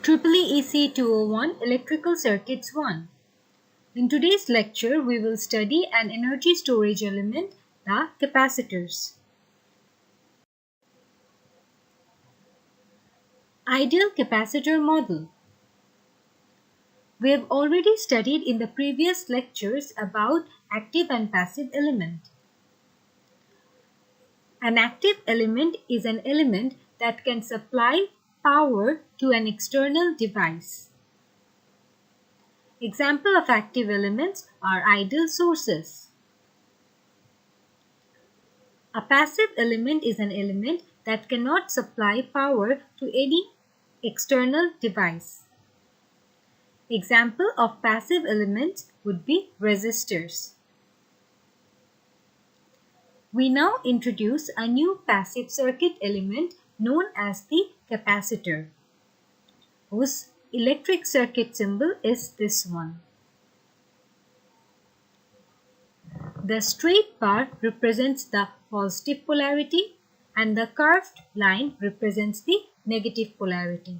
EEE EC 201 Electrical Circuits 1. In today's lecture, we will study an energy storage element, the capacitors. Ideal capacitor model. We have already studied in the previous lectures about active and passive element. An active element is an element that can supply power to an external device. Example of active elements are ideal sources. A passive element is an element that cannot supply power to any external device. Example of passive elements would be resistors. We now introduce a new passive circuit element known as the capacitor, whose electric circuit symbol is this one. The straight bar represents the positive polarity and the curved line represents the negative polarity.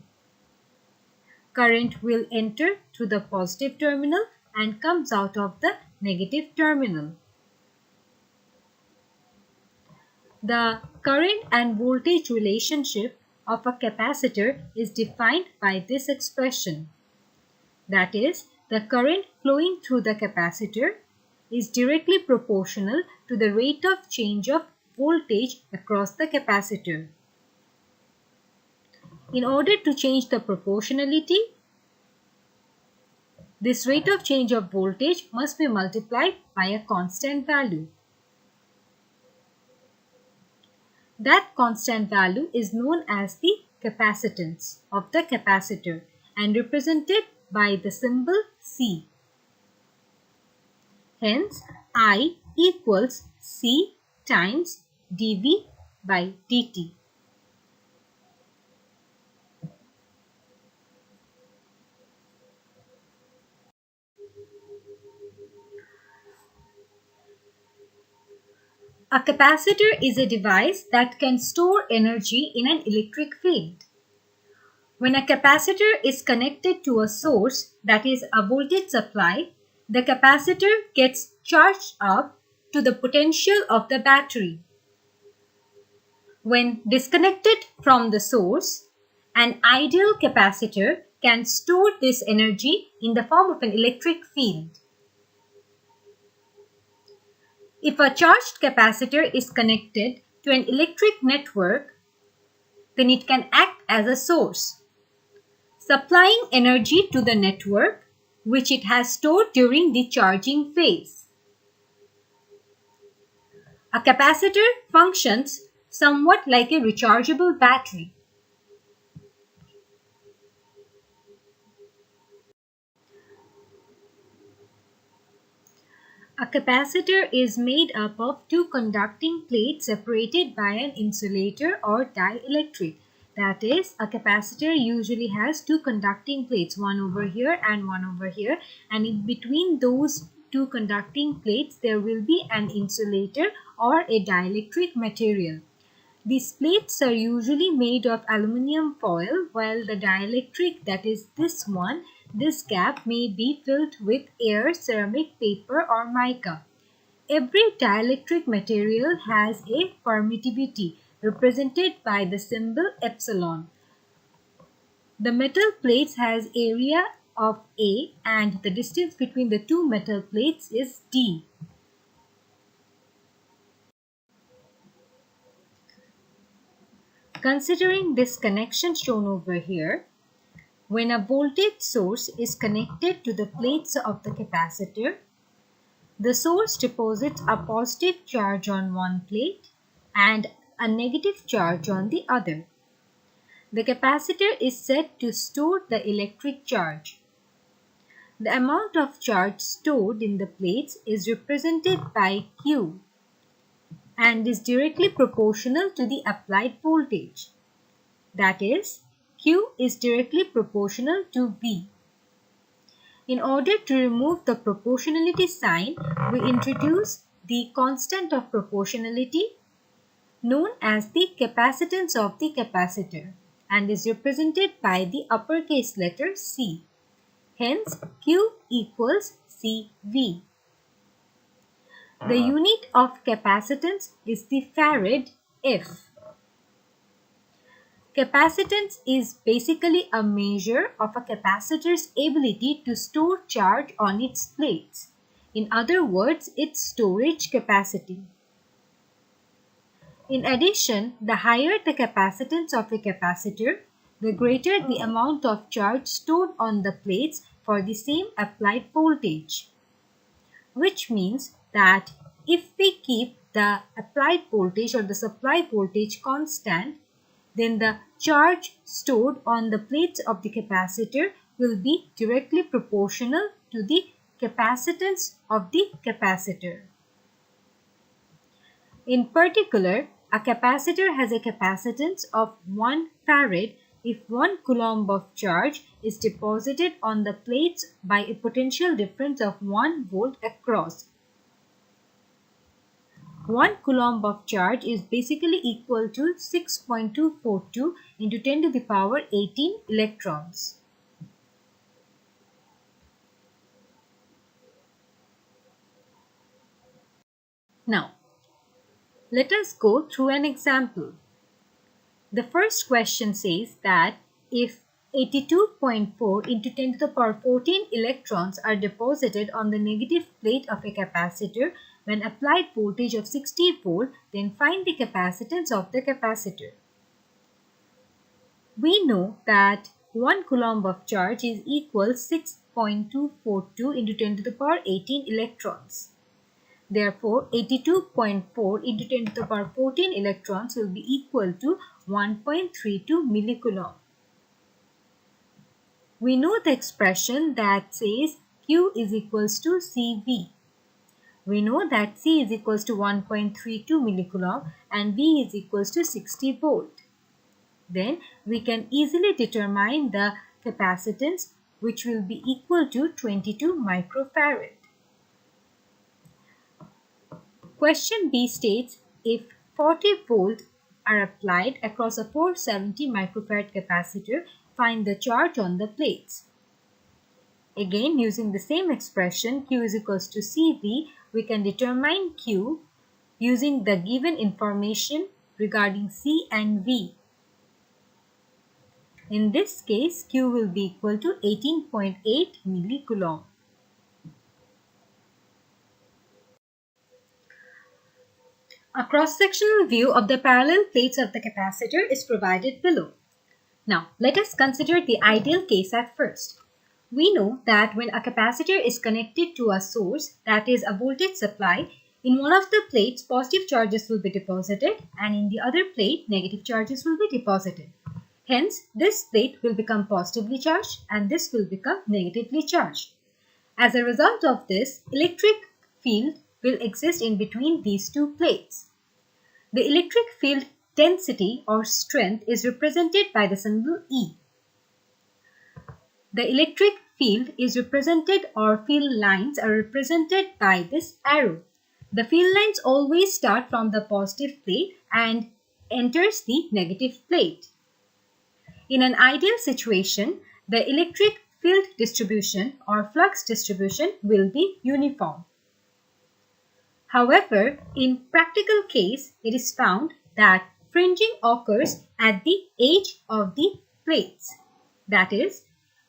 Current will enter through the positive terminal and comes out of the negative terminal. The current and voltage relationship of a capacitor is defined by this expression. That is, the current flowing through the capacitor is directly proportional to the rate of change of voltage across the capacitor. In order to change the proportionality, this rate of change of voltage must be multiplied by a constant value. That constant value is known as the capacitance of the capacitor and represented by the symbol C. Hence, I equals C times dV by dt. A capacitor is a device that can store energy in an electric field. When a capacitor is connected to a source, that is a voltage supply, the capacitor gets charged up to the potential of the battery. When disconnected from the source, an ideal capacitor can store this energy in the form of an electric field. If a charged capacitor is connected to an electric network, then it can act as a source, supplying energy to the network which it has stored during the charging phase. A capacitor functions somewhat like a rechargeable battery. A capacitor is made up of two conducting plates separated by an insulator or dielectric. That is, a capacitor usually has two conducting plates, one over here and one over here, and in between those two conducting plates there will be an insulator or a dielectric material. These plates are usually made of aluminum foil, while the dielectric, that is this gap may be filled with air, ceramic, paper or mica. Every dielectric material has a permittivity represented by the symbol epsilon. The metal plates has area of A and the distance between the two metal plates is D. Considering this connection shown over here, when a voltage source is connected to the plates of the capacitor, the source deposits a positive charge on one plate and a negative charge on the other. The capacitor is said to store the electric charge. The amount of charge stored in the plates is represented by Q and is directly proportional to the applied voltage. That is, Q is directly proportional to V. In order to remove the proportionality sign, we introduce the constant of proportionality known as the capacitance of the capacitor. and is represented by the uppercase letter C. Hence, Q equals CV. The unit of capacitance is the farad F. Capacitance is basically a measure of a capacitor's ability to store charge on its plates. In other words, its storage capacity. In addition, the higher the capacitance of a capacitor, the greater the amount of charge stored on the plates for the same applied voltage. Which means that if we keep the applied voltage or the supply voltage constant, then the charge stored on the plates of the capacitor will be directly proportional to the capacitance of the capacitor. In particular, a capacitor has a capacitance of 1 farad if 1 coulomb of charge is deposited on the plates by a potential difference of 1 volt across. 1 coulomb of charge is basically equal to 6.242 into 10 to the power 18 electrons. Now, let us go through an example. The first question says that if 82.4 into 10 to the power 14 electrons are deposited on the negative plate of a capacitor when applied voltage of 60 volt, then find the capacitance of the capacitor. We know that 1 coulomb of charge is equal 6.242 into 10 to the power 18 electrons. Therefore, 82.4 into 10 to the power 14 electrons will be equal to 1.32 millicoulomb. We know the expression that says Q is equals to CV. We know that C is equals to 1.32 millicoulomb and V is equals to 60 volt. Then we can easily determine the capacitance, which will be equal to 22 microfarad. Question B states if 40 volt are applied across a 470 microfarad capacitor, find the charge on the plates. Again, using the same expression Q is equals to CV, we can determine Q using the given information regarding C and V. In this case, Q will be equal to 18.8 millicoulomb. A cross-sectional view of the parallel plates of the capacitor is provided below. Now, let us consider the ideal case at first. We know that when a capacitor is connected to a source, that is a voltage supply, in one of the plates positive charges will be deposited and in the other plate negative charges will be deposited. Hence, this plate will become positively charged and this will become negatively charged. As a result of this, electric field will exist in between these two plates. The electric field density or strength is represented by the symbol E. The electric field is represented or field lines are represented by this arrow. The field lines always start from the positive plate and enters the negative plate. In an ideal situation, the electric field distribution or flux distribution will be uniform. However, in practical case, it is found that fringing occurs at the edge of the plates. That is,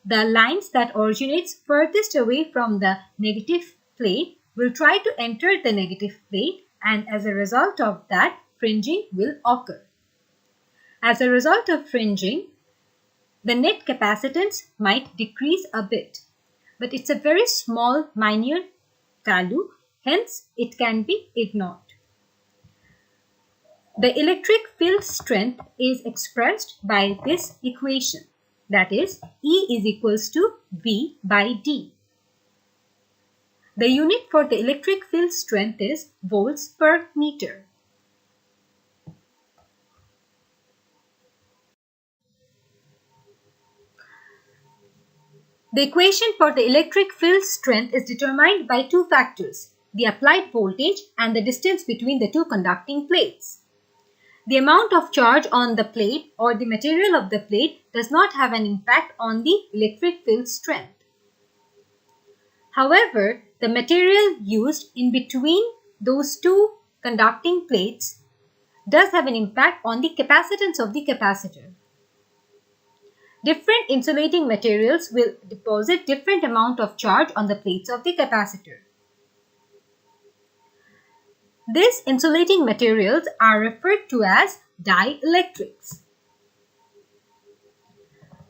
the lines that originates furthest away from the negative plate will try to enter the negative plate, and as a result of that, fringing will occur. As a result of fringing, the net capacitance might decrease a bit, but it's a very small minor value, hence it can be ignored. The electric field strength is expressed by this equation, that is E is equals to V by D. The unit for the electric field strength is volts per meter. The equation for the electric field strength is determined by two factors, the applied voltage and the distance between the two conducting plates. The amount of charge on the plate or the material of the plate does not have an impact on the electric field strength. However, the material used in between those two conducting plates does have an impact on the capacitance of the capacitor. Different insulating materials will deposit different amount of charge on the plates of the capacitor. These insulating materials are referred to as dielectrics.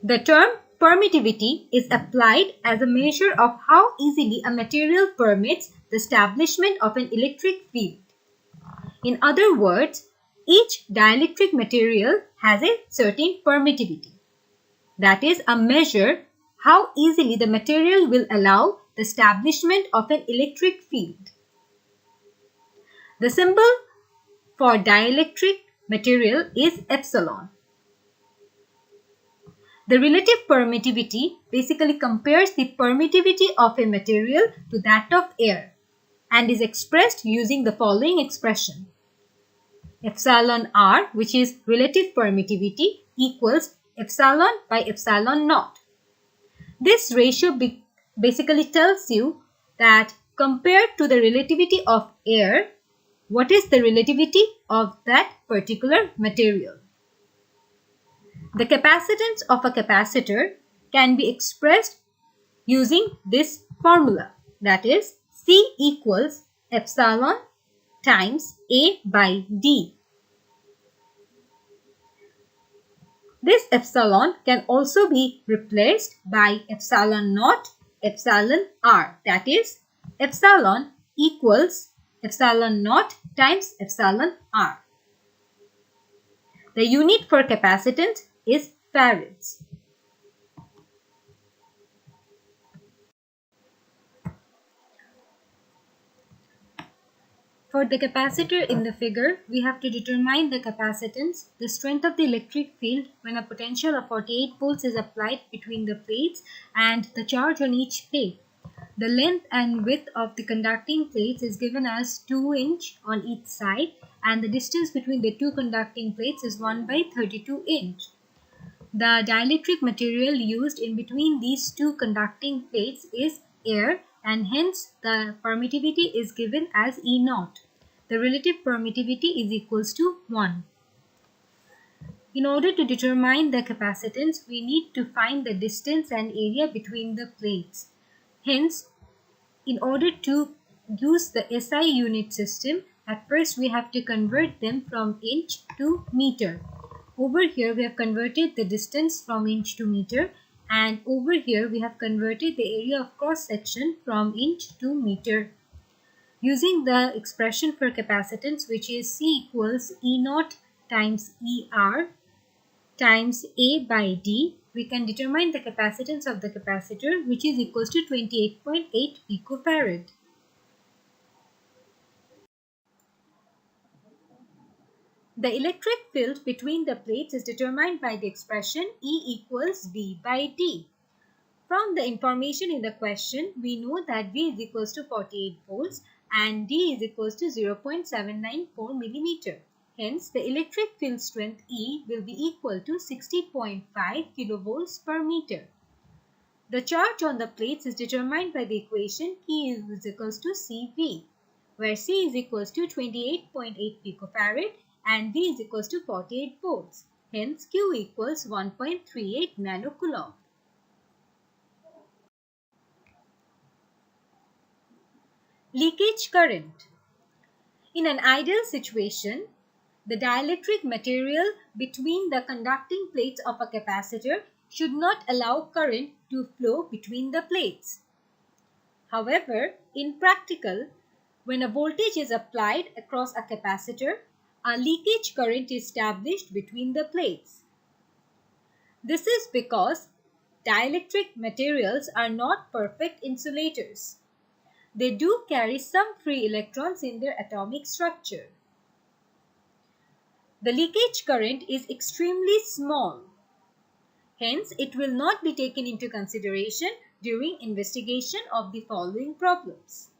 The term permittivity is applied as a measure of how easily a material permits the establishment of an electric field. In other words, each dielectric material has a certain permittivity. That is a measure how easily the material will allow the establishment of an electric field. The symbol for dielectric material is epsilon. The relative permittivity basically compares the permittivity of a material to that of air and is expressed using the following expression. Epsilon r, which is relative permittivity, equals epsilon by epsilon naught. This ratio basically tells you that compared to the relativity of air, what is the relativity of that particular material? The capacitance of a capacitor can be expressed using this formula, that is C equals epsilon times A by D. This epsilon can also be replaced by epsilon naught, epsilon r, that is epsilon equals epsilon naught times epsilon r. The unit for capacitance is farads. For the capacitor in the figure, we have to determine the capacitance, the strength of the electric field when a potential of 48 volts is applied between the plates, and the charge on each plate. The length and width of the conducting plates is given as 2 inch on each side, and the distance between the two conducting plates is 1 by 32 inch. The dielectric material used in between these two conducting plates is air, and hence the permittivity is given as E naught. The relative permittivity is equals to 1. In order to determine the capacitance, we need to find the distance and area between the plates. Hence, in order to use the SI unit system, at first we have to convert them from inch to meter. Over here we have converted the distance from inch to meter, and over here we have converted the area of cross section from inch to meter. Using the expression for capacitance, which is C equals E naught times ER times A by D, we can determine the capacitance of the capacitor, which is equals to 28.8 picofarad. The electric field between the plates is determined by the expression E equals V by D. From the information in the question, we know that V is equals to 48 volts and D is equals to 0.794 millimeter. Hence, the electric field strength E will be equal to 60.5 kilovolts per meter. The charge on the plates is determined by the equation E is equals to CV, where C is equals to 28.8 picofarad and V is equals to 48 volts. Hence, Q equals 1.38 nanocoulomb. Leakage current. In an ideal situation, the dielectric material between the conducting plates of a capacitor should not allow current to flow between the plates. However, in practical, when a voltage is applied across a capacitor, a leakage current is established between the plates. This is because dielectric materials are not perfect insulators. They do carry some free electrons in their atomic structure. The leakage current is extremely small. Hence, it will not be taken into consideration during investigation of the following problems.